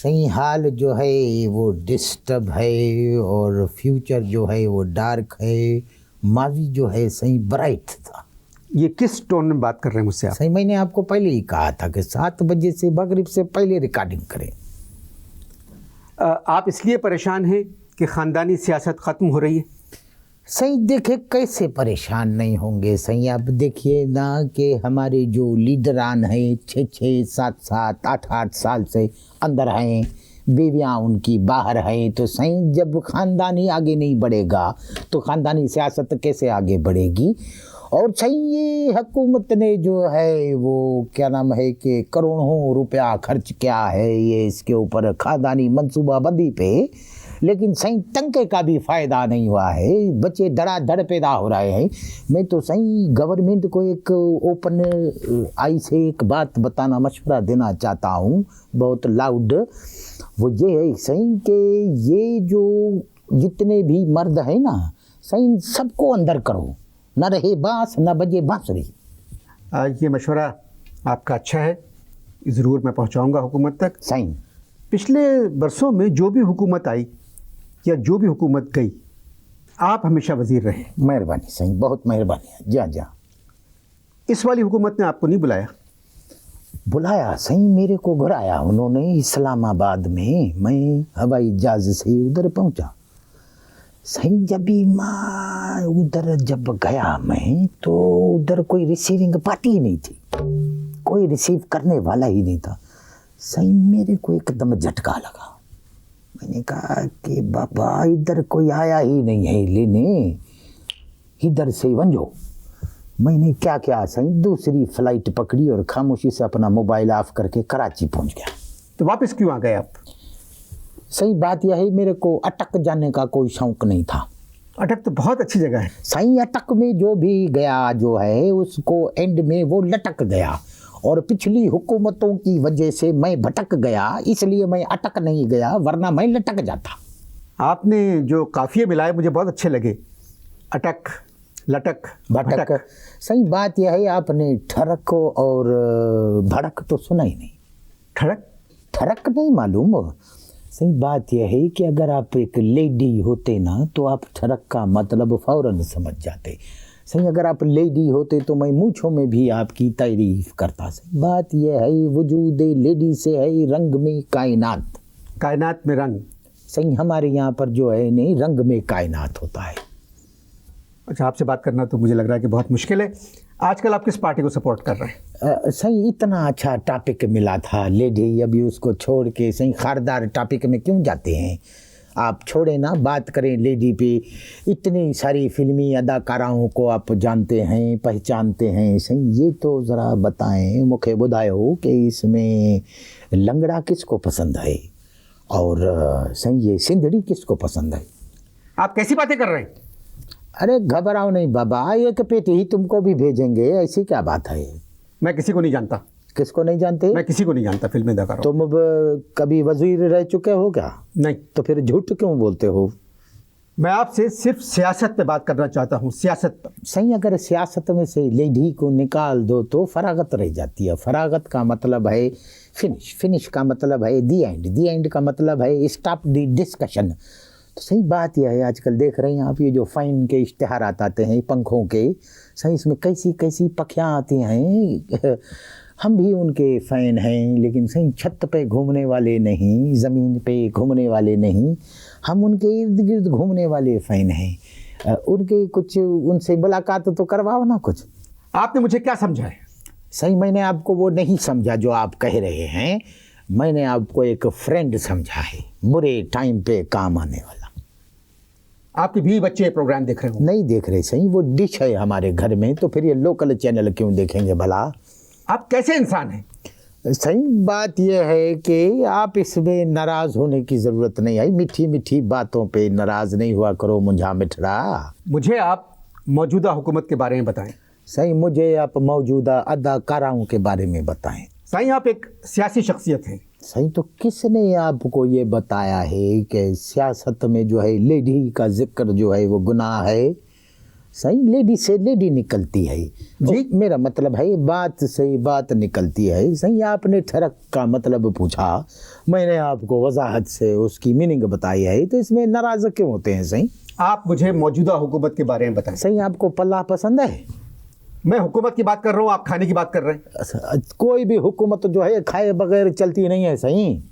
सही हाल जो है वो डिस्टर्ब है और फ्यूचर जो है वो डार्क है, माजी जो है सही ब्राइट था। ये किस टोन में बात कर रहे हैं मुझसे आप? सही मैंने आपको पहले ही कहा था कि 7 बजे से मगरिब से पहले रिकॉर्डिंग करें। आप इसलिए परेशान हैं कि ख़ानदानी सियासत ख़त्म हो रही है? सही देखे कैसे परेशान नहीं होंगे। सही आप देखिए ना कि हमारे जो लीडरान हैं 6-6, 7-7, 8-8 साल से अंदर हैं, बीवियाँ उनकी बाहर हैं, तो सही जब ख़ानदानी आगे नहीं बढ़ेगा तो ख़ानदानी सियासत कैसे आगे बढ़ेगी। और सही ये हुकूमत ने जो है वो क्या नाम है कि करोड़ों रुपया खर्च किया है ये इसके ऊपर ख़ानदानी मनसूबाबंदी पे, लेकिन सही टंके का भी फ़ायदा नहीं हुआ है, बच्चे धड़ाधड़ पैदा हो रहे हैं। मैं तो सही गवर्नमेंट को एक ओपन आई से एक बात बताना मशवरा देना चाहता हूँ, बहुत लाउड। वो ये है सही कि ये जो जितने भी मर्द हैं ना सही सबको अंदर करो, न रहे बांस न बजे बांसुरी। ये मशवरा आपका अच्छा है, ज़रूर मैं पहुँचाऊँगा हुकूमत तक। सही पिछले बरसों में जो भी हुकूमत आई या जो भी हुकूमत गई, आप हमेशा वज़ीर रहे। मेहरबानी सही, बहुत मेहरबानी है। जा जा इस वाली हुकूमत ने आपको नहीं बुलाया? बुलाया सही, मेरे को घुराया उन्होंने इस्लामाबाद में। मैं हवाई जहाज़ से उधर पहुंचा। सही जब भी मैं उधर जब गया मैं तो उधर कोई रिसीविंग पार्टी ही नहीं थी, कोई रिसीव करने वाला ही नहीं था। सही मेरे को एकदम झटका लगा। मैंने कहा कि बाबा इधर कोई आया ही नहीं है लेने, इधर से वंजो। मैंने क्या किया सही, दूसरी फ्लाइट पकड़ी और खामोशी से अपना मोबाइल ऑफ करके कराची पहुंच गया। तो वापस क्यों आ गए आप? सही बात यह है मेरे को अटक जाने का कोई शौक नहीं था। अटक तो बहुत अच्छी जगह है। सही अटक में जो भी गया जो है उसको एंड में वो लटक गया, और पिछली हुकूमतों की वजह से मैं भटक गया, इसलिए मैं अटक नहीं गया, वरना मैं लटक जाता। आपने जो काफ़िए मिलाए मुझे बहुत अच्छे लगे, अटक, लटक, भटक। सही बात यह है आपने ठरक और भड़क तो सुना ही नहीं। ठड़क ठरक नहीं मालूम। सही बात यह है कि अगर आप एक लेडी होते ना तो आप ठरक का मतलब फ़ौरन समझ जाते। सही अगर आप लेडी होते तो मैं मूँछों में भी आपकी तारीफ करता। सही बात यह है वजूद लेडी से है रंग में कायनात। कायनात में रंग। सही हमारे यहाँ पर जो है नहीं रंग में कायनात होता है। अच्छा, आपसे बात करना तो मुझे लग रहा है कि बहुत मुश्किल है। आजकल आप किस पार्टी को सपोर्ट कर रहे हैं? सही इतना अच्छा टॉपिक मिला था लेडी, अभी उसको छोड़ के सही खारदार टॉपिक में क्यों जाते हैं आप? छोड़े ना, बात करें लेडी पे। इतनी सारी फिल्मी अदाकाराओं को आप जानते हैं, पहचानते हैं। सही ये तो ज़रा बताएं, मुखे बुधायो कि इसमें लंगड़ा किसको पसंद है और सही ये सिंधड़ी किसको पसंद है? आप कैसी बातें कर रहे हैं? अरे घबराओ नहीं बाबा, एक पेटी ही तुमको भी भेजेंगे, ऐसी क्या बात है? मैं किसी को नहीं जानता। किसको नहीं जानते? मैं किसी को नहीं जानता फिल्म अदाकारों। तुम अब कभी वजीर रह चुके हो क्या? नहीं। तो फिर झूठ क्यों बोलते हो? मैं आपसे सिर्फ सियासत पे बात करना चाहता हूँ, सियासत पर। सही अगर सियासत में से लेडी को निकाल दो तो फरागत रह जाती है। फरागत का मतलब है फिनिश, फिनिश का मतलब है दी एंड, दी एंड का मतलब है स्टॉप द डिस्कशन। तो सही बात यह है आजकल देख रहे हैं आप ये जो फ़ाइन के इश्तिहार आते हैं पंखों के, सही इसमें कैसी कैसी पखियाँ आती हैं। हम भी उनके फ़ैन हैं, लेकिन सही छत पे घूमने वाले नहीं, ज़मीन पे घूमने वाले नहीं, हम उनके इर्द गिर्द घूमने वाले फ़ैन हैं। उनके कुछ उनसे मुलाकात तो करवाओ ना कुछ। आपने मुझे क्या समझा है? सही मैंने आपको वो नहीं समझा जो आप कह रहे हैं, मैंने आपको एक फ्रेंड समझा है, बुरे टाइम पे काम आने वाला। आपके भी बच्चे प्रोग्राम देख रहे हो? नहीं देख रहे सही, वो डिश है हमारे घर में, तो फिर ये लोकल चैनल क्यों देखेंगे भला? आप कैसे इंसान हैं? सही बात यह है कि आप इसमें नाराज़ होने की ज़रूरत नहीं है। मीठी मीठी बातों पे नाराज़ नहीं हुआ करो मुंझा मिठड़ा। मुझे आप मौजूदा हुकूमत के बारे में बताएं। सही मुझे आप मौजूदा अदाकाराओं के बारे में बताएं। सही आप एक सियासी शख्सियत हैं। सही तो किसने आपको ये बताया है कि सियासत में जो है लेडी का जिक्र जो है वो गुनाह है? सही लेडी से लेडी निकलती है जी। मेरा मतलब है बात सही बात निकलती है सही। आपने ठरक का मतलब पूछा, मैंने आपको वजाहत से उसकी मीनिंग बताई है, तो इसमें नाराज़ क्यों होते हैं सही? आप मुझे मौजूदा हुकूमत के बारे में बताएं। सही आपको पल्ला पसंद है? मैं हुकूमत की बात कर रहा हूँ, आप खाने की बात कर रहे हैं। कोई भी हुकूमत जो है खाए बगैर चलती नहीं है सही।